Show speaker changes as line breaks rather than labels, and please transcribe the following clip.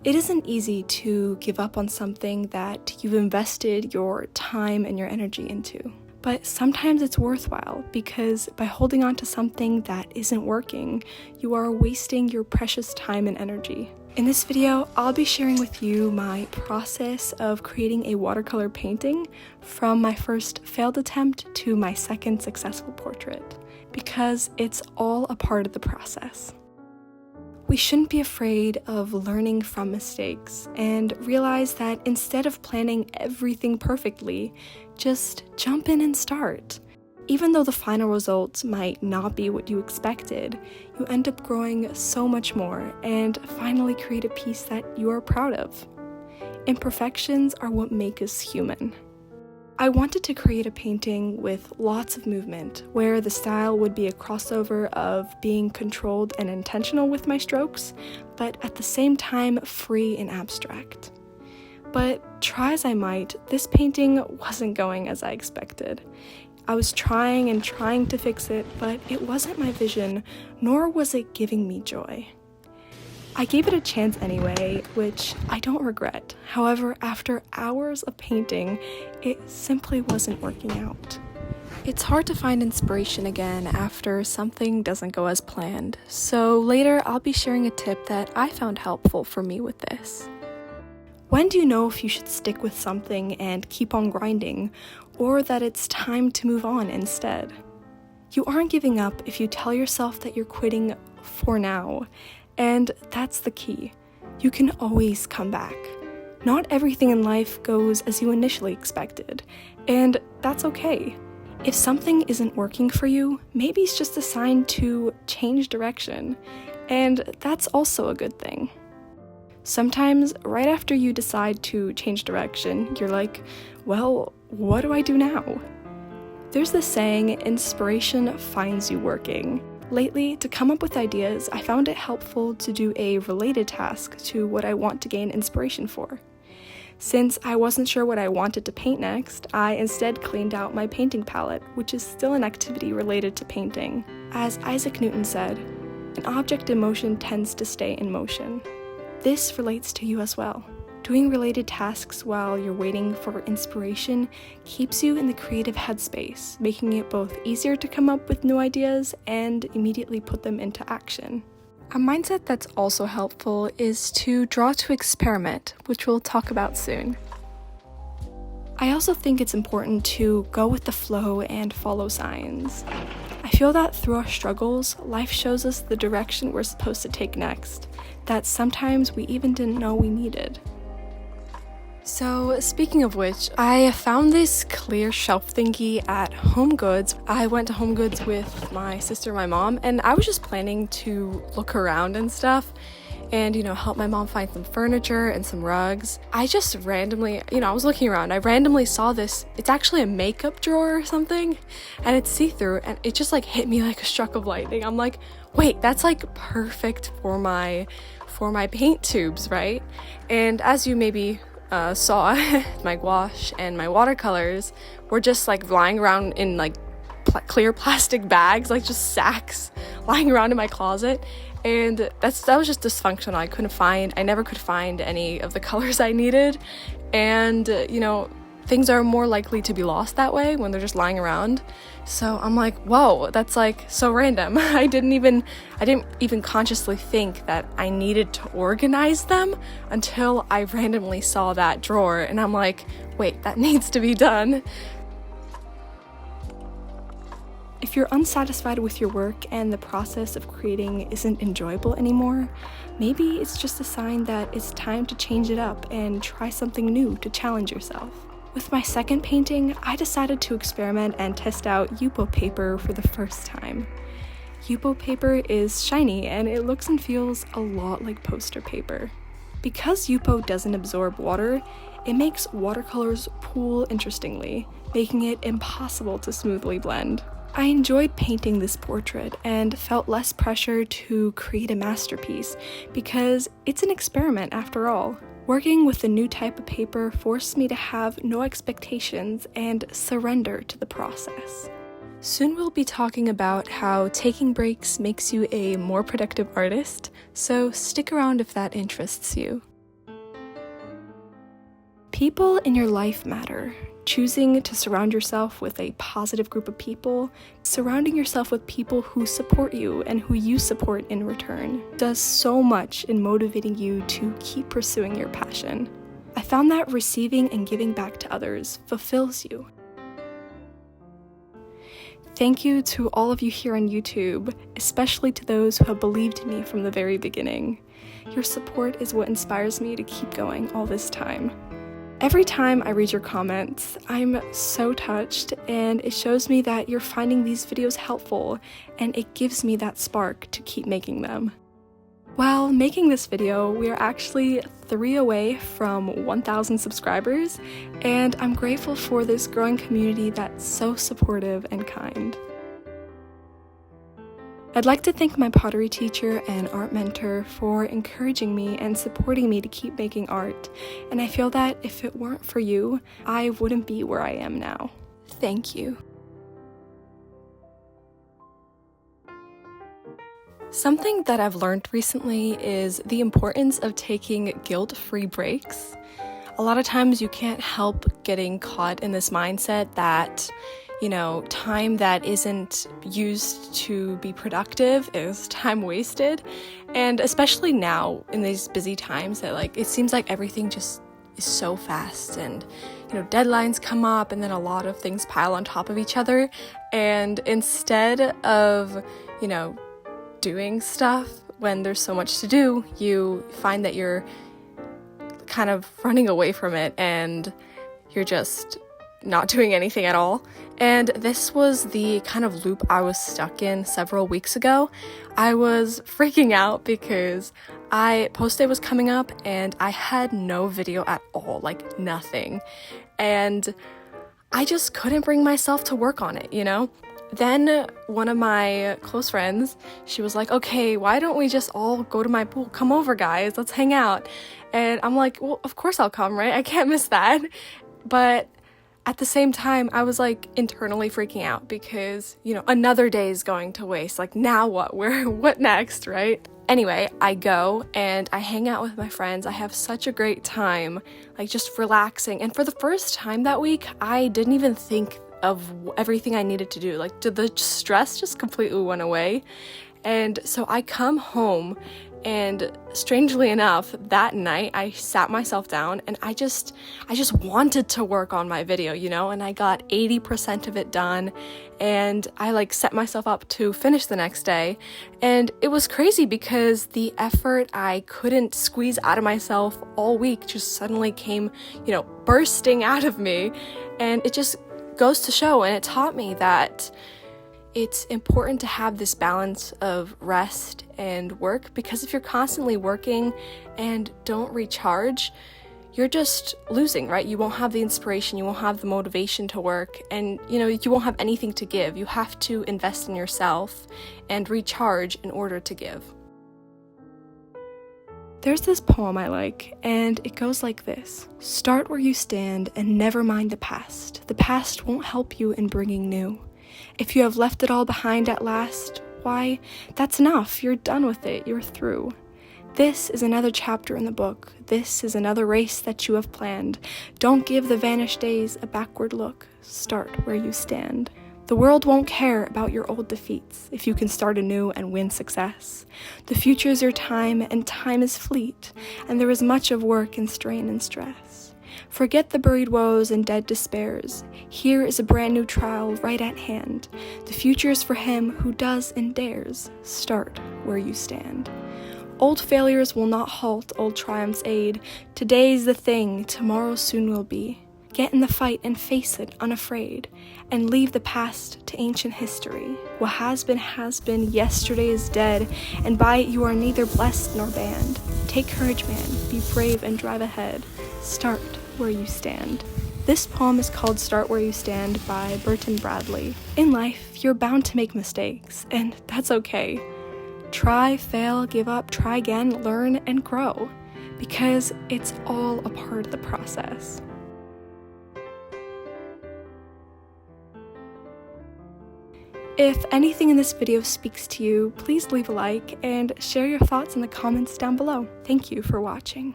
It isn't easy to give up on something that you've invested your time and your energy into. But sometimes it's worthwhile because by holding on to something that isn't working, you are wasting your precious time and energy. In this video, I'll be sharing with you my process of creating a watercolor painting from my first failed attempt to my second successful portrait, because it's all a part of the process. We shouldn't be afraid of learning from mistakes and realize that instead of planning everything perfectly, just jump in and start. Even though the final results might not be what you expected, you end up growing so much more and finally create a piece that you are proud of. Imperfections are what make us human. I wanted to create a painting with lots of movement, where the style would be a crossover of being controlled and intentional with my strokes, but at the same time free and abstract. But try as I might, this painting wasn't going as I expected. I was trying to fix it, but it wasn't my vision, nor was it giving me joy. I gave it a chance anyway, which I don't regret. However, after hours of painting, it simply wasn't working out. It's hard to find inspiration again after something doesn't go as planned, so later I'll be sharing a tip that I found helpful for me with this. When do you know if you should stick with something and keep on grinding, or that it's time to move on instead? You aren't giving up if you tell yourself that you're quitting for now. And that's the key. You can always come back. Not everything in life goes as you initially expected, and that's okay. If something isn't working for you, maybe it's just a sign to change direction, and that's also a good thing. Sometimes, right after you decide to change direction, you're like, well, what do I do now? There's this saying, inspiration finds you working. Lately, to come up with ideas, I found it helpful to do a related task to what I want to gain inspiration for. Since I wasn't sure what I wanted to paint next, I instead cleaned out my painting palette, which is still an activity related to painting. As Isaac Newton said, an object in motion tends to stay in motion. This relates to you as well. Doing related tasks while you're waiting for inspiration keeps you in the creative headspace, making it both easier to come up with new ideas and immediately put them into action. A mindset that's also helpful is to draw to experiment, which we'll talk about soon. I also think it's important to go with the flow and follow signs. I feel that through our struggles, life shows us the direction we're supposed to take next, that sometimes we even didn't know we needed. So, speaking of which, I found this clear shelf thingy at Home Goods. I went to Home Goods with my sister and my mom, and I was just planning to look around and stuff and, help my mom find some furniture and some rugs. I just randomly, I was looking around, I randomly saw this. It's actually a makeup drawer or something, and it's see-through, and it just hit me like a struck of lightning. I'm like, wait, that's perfect for my paint tubes, right? And as you maybe saw, my gouache and my watercolors were just lying around in clear plastic bags, just sacks lying around in my closet, and that was just dysfunctional. I never could find any of the colors I needed, and things are more likely to be lost that way when they're just lying around. So I'm like, whoa, that's so random. I didn't even consciously think that I needed to organize them until I randomly saw that drawer, and I'm like, wait, that needs to be done. If you're unsatisfied with your work and the process of creating isn't enjoyable anymore, maybe it's just a sign that it's time to change it up and try something new to challenge yourself. With my second painting, I decided to experiment and test out yupo paper for the first time. Yupo paper is shiny and it looks and feels a lot like poster paper. Because yupo doesn't absorb water, it makes watercolors pool interestingly, making it impossible to smoothly blend. I enjoyed painting this portrait and felt less pressure to create a masterpiece because it's an experiment after all. Working with a new type of paper forced me to have no expectations and surrender to the process. Soon we'll be talking about how taking breaks makes you a more productive artist, so stick around if that interests you. People in your life matter. Choosing to surround yourself with a positive group of people, surrounding yourself with people who support you and who you support in return, does so much in motivating you to keep pursuing your passion. I found that receiving and giving back to others fulfills you. Thank you to all of you here on YouTube, especially to those who have believed in me from the very beginning. Your support is what inspires me to keep going all this time. Every time I read your comments, I'm so touched, and it shows me that you're finding these videos helpful, and it gives me that spark to keep making them. While making this video, we are actually 3 away from 1,000 subscribers, and I'm grateful for this growing community that's so supportive and kind. I'd like to thank my pottery teacher and art mentor for encouraging me and supporting me to keep making art, and I feel that if it weren't for you, I wouldn't be where I am now. Thank you. Something that I've learned recently is the importance of taking guilt-free breaks. A lot of times you can't help getting caught in this mindset that, time that isn't used to be productive is time wasted. And especially now in these busy times that it seems like everything just is so fast, and deadlines come up and then a lot of things pile on top of each other. And instead of, doing stuff when there's so much to do, you find that you're kind of running away from it and you're just not doing anything at all. And this was the kind of loop I was stuck in several weeks ago. I was freaking out because post day was coming up and I had no video at all, nothing. And I just couldn't bring myself to work on it, Then one of my close friends, she was like, okay, why don't we just all go to my pool? Come over, guys, let's hang out. And I'm like, well, of course I'll come, right? I can't miss that. But at the same time, I was internally freaking out because, another day is going to waste. Now what? What next, right? Anyway, I go and I hang out with my friends. I have such a great time, just relaxing. And for the first time that week, I didn't even think of everything I needed to do. The stress just completely went away. And so I come home, and strangely enough, that night I sat myself down and I just wanted to work on my video, and I got 80% of it done, and I set myself up to finish the next day. And it was crazy because the effort I couldn't squeeze out of myself all week just suddenly came, bursting out of me. And it just goes to show, and it taught me that it's important to have this balance of rest and work, because if you're constantly working and don't recharge, you're just losing, right? You won't have the inspiration, you won't have the motivation to work, and you won't have anything to give. You have to invest in yourself and recharge in order to give. There's this poem I like, and it goes like this. Start where you stand and never mind the past. The past won't help you in bringing new. If you have left it all behind at last, why, that's enough. You're done with it. You're through. This is another chapter in the book. This is another race that you have planned. Don't give the vanished days a backward look. Start where you stand. The world won't care about your old defeats if you can start anew and win success. The future's your time, and time is fleet, and there is much of work and strain and stress. Forget the buried woes and dead despairs. Here is a brand new trial right at hand. The future is for him who does and dares. Start where you stand. Old failures will not halt, old triumphs aid. Today's the thing, tomorrow soon will be. Get in the fight and face it unafraid, and leave the past to ancient history. What has been, yesterday is dead, and by it you are neither blessed nor banned. Take courage, man, be brave and drive ahead. Start where you stand. This poem is called Start Where You Stand by Burton Bradley. In life, you're bound to make mistakes, and that's okay. Try, fail, give up, try again, learn, and grow, because it's all a part of the process. If anything in this video speaks to you, please leave a like and share your thoughts in the comments down below. Thank you for watching.